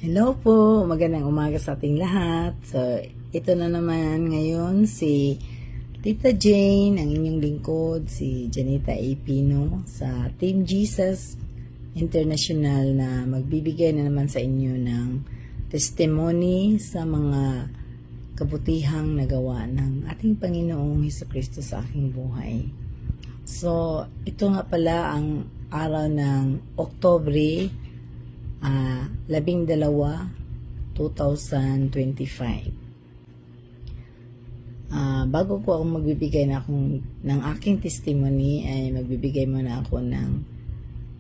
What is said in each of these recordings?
Hello po, magandang umaga sa ating lahat. So, ito na naman ngayon si Tita Jane, ang inyong lingkod, si Janita A. Pino sa Team Jesus International na magbibigay na naman sa inyo ng testimony sa mga kabutihang nagawa ng ating Panginoong Hesukristo sa aking buhay. So, ito nga pala ang araw ng Oktubre 12, 2025. Bago ko ako magbibigay ng aking testimony, ay magbibigay muna ako ng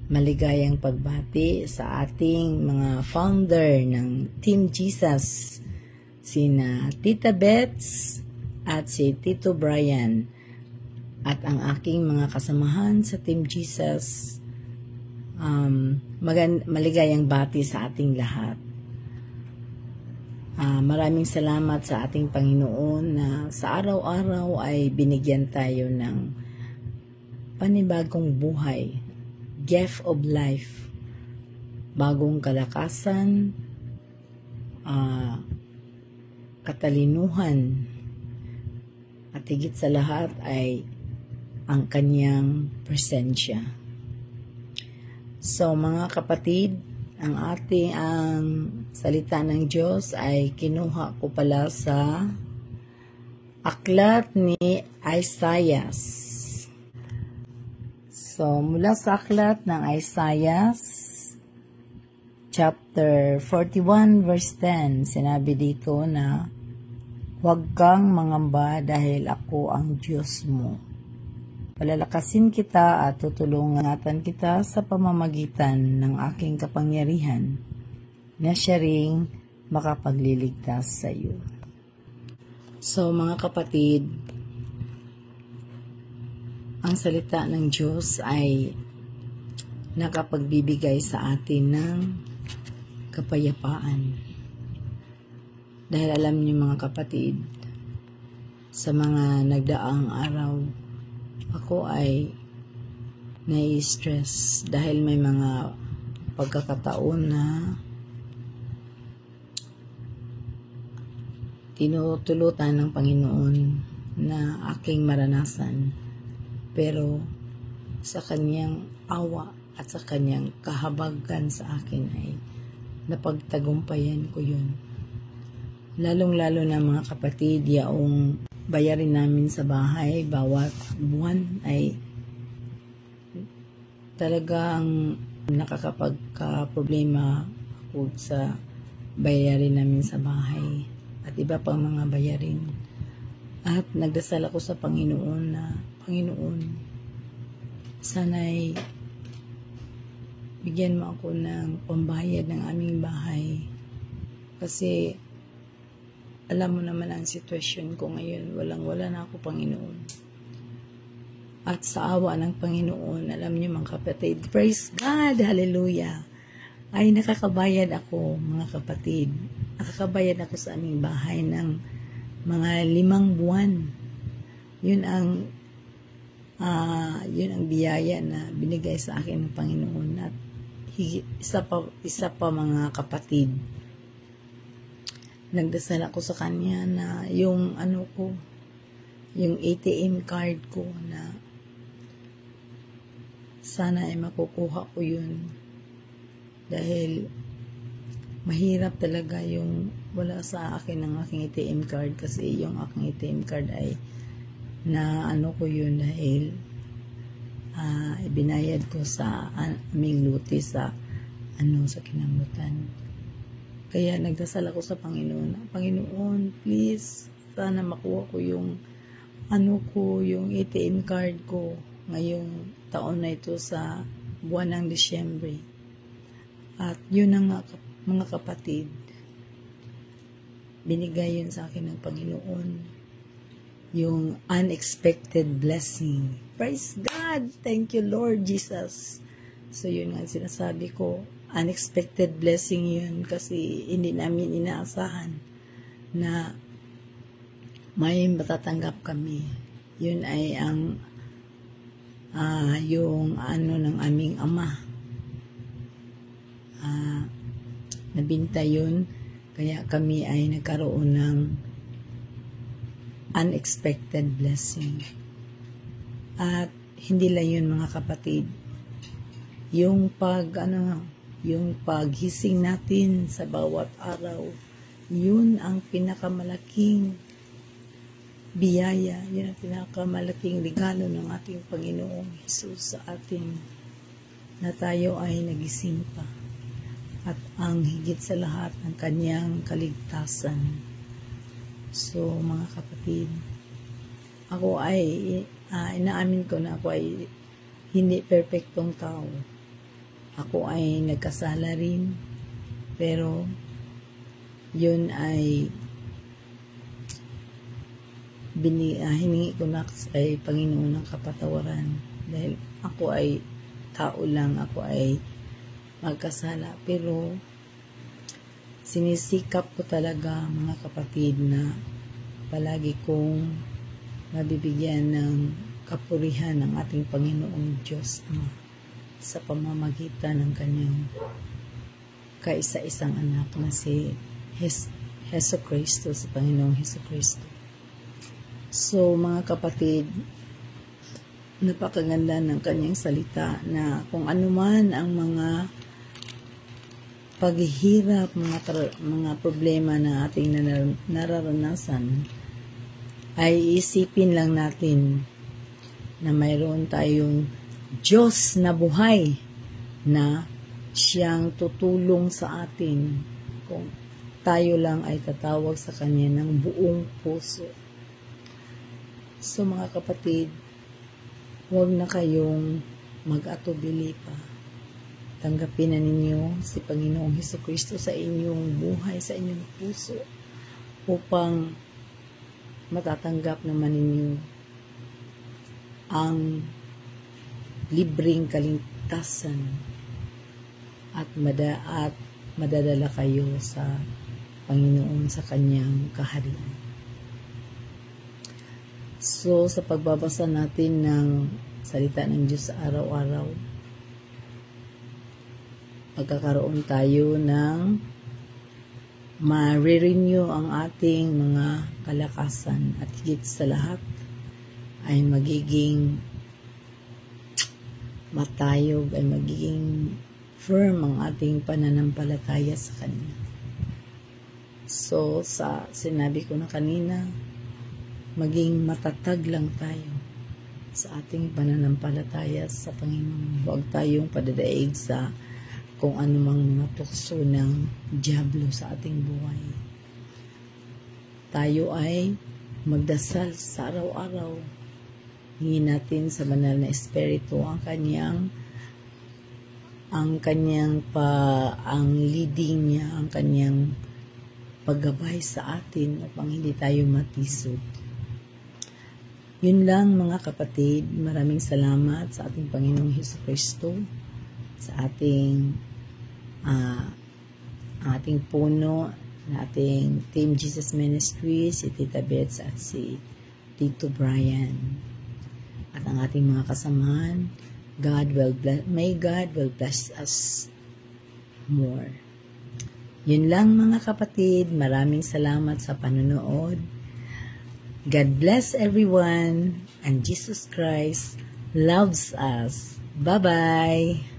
maligayang pagbati sa ating mga founder ng Team Jesus, sina Tita Bets at si Tito Brian, at ang aking mga kasamahan sa Team Jesus. Maligayang bati sa ating lahat. Maraming salamat sa ating Panginoon na sa araw-araw ay binigyan tayo ng panibagong buhay, gift of life, bagong kalakasan, katalinuhan, at higit sa lahat ay ang kanyang presensya. So mga kapatid, ang salita ng Diyos ay kinuha ko pala sa aklat ni Isaiah. So mula sa aklat ng Isaiah chapter 41 verse 10, sinabi dito na huwag kang mangamba dahil ako ang Diyos mo. Palalakasin kita at tutulungan kita sa pamamagitan ng aking kapangyarihan na siya ring makapagliligtas sa iyo. So mga kapatid, ang salita ng Diyos ay nakapagbibigay sa atin ng kapayapaan. Dahil alam niyo mga kapatid, sa mga nagdaang araw, ako ay nai-stress dahil may mga pagkakataon na tinutulutan ng Panginoon na aking maranasan, pero sa kanyang awa at sa kanyang kahabagan sa akin ay napagtagumpayan ko yun. Lalong-lalo na mga kapatid, yaong bayarin namin sa bahay bawat buwan ay talagang nakakapagka-problema ako sa bayarin namin sa bahay at iba pang mga bayarin. At nagdasal ako sa Panginoon na, Panginoon, sana'y bigyan mo ako ng pambayad ng aming bahay, kasi alam mo naman ang sitwasyon ko ngayon, walang-wala na ako, Panginoon. At sa awa ng Panginoon, alam niyo mga kapatid, praise God, hallelujah, ay nakakabayad ako mga kapatid. Nakakabayad ako sa aming bahay ng mga 5 buwan. Yun ang biyaya na binigay sa akin ng Panginoon. At isa pa mga kapatid, nagdasal ako sa kanya na yung yung ATM card ko na sana ay makukuha ko yun, dahil mahirap talaga yung wala sa akin ang aking ATM card, kasi yung aking ATM card ay na ko yun dahil ibinayad ko sa aming luti sa sa kinambutan. Kaya nagdasal ako sa Panginoon, Panginoon, please, sana makuha ko yung yung ATM card ko ngayong taon na ito sa buwan ng Disyembre. At yun ang mga kapatid, binigay yun sa akin ng Panginoon, yung unexpected blessing. Praise God! Thank you, Lord Jesus. So yun nga sinasabi ko, unexpected blessing yun, kasi hindi namin inaasahan na may matatanggap kami. Yun ay ang yung ng aming ama. nabinta yun. Kaya kami ay nagkaroon ng unexpected blessing. At hindi lang yun mga kapatid. Yung paghising natin sa bawat araw, yun ang pinakamalaking biyaya, yun ang pinakamalaking regalo ng ating Panginoong Hesus sa atin, na tayo ay nagising pa. At ang higit sa lahat, ang kanyang kaligtasan. So, mga kapatid, ako ay, inaamin ko na ako ay hindi perfectong tao. Ako ay nagkasala rin, pero yun ay hiningi ko na kay Panginoon ng kapatawaran. Dahil ako ay tao lang, ako ay magkasala. Pero sinisikap ko talaga mga kapatid na palagi kong mabibigyan ng kapurihan ng ating Panginoong Diyos sa pamamagitan ng kanyang kaisa-isang anak na si Hesus Kristo, si Panginoong Hesus Kristo. So mga kapatid, napakaganda ng kanyang salita na kung ano man ang mga paghihirap, mga problema na ating nararanasan, ay isipin lang natin na mayroon tayong Diyos na buhay na siyang tutulong sa atin kung tayo lang ay tatawag sa Kanya ng buong puso. So mga kapatid, huwag na kayong mag-atubili pa. Tanggapin na ninyo si Panginoong Hesukristo sa inyong buhay, sa inyong puso, upang matatanggap naman ninyo ang libreng kaligtasan at madadala kayo sa Panginoon sa kanyang kaharian. So, sa pagbabasa natin ng salita ng Diyos sa araw-araw, magkakaroon tayo ng ma-renew ang ating mga kalakasan, at higit sa lahat ay magiging matayog, ay magiging firm ang ating pananampalataya sa Kanya. So, sinabi ko na kanina, maging matatag lang tayo sa ating pananampalataya sa Panginoon. Huwag tayong padadaig sa kung anumang mga tukso ng dyablo sa ating buhay. Tayo ay magdasal sa araw-araw. Hingin natin sa banal na Espiritu ang leading niya, ang kanyang paggabay sa atin upang hindi tayo matisod. Yun lang mga kapatid, maraming salamat sa ating Panginoong Hesukristo, sa ating puno, na ating Team Jesus Ministry, si Tita Bets at si Tito Brian. At ang ating mga kasamahan, may God will bless us more. Yun lang mga kapatid, maraming salamat sa panonood. God bless everyone, and Jesus Christ loves us. Bye-bye!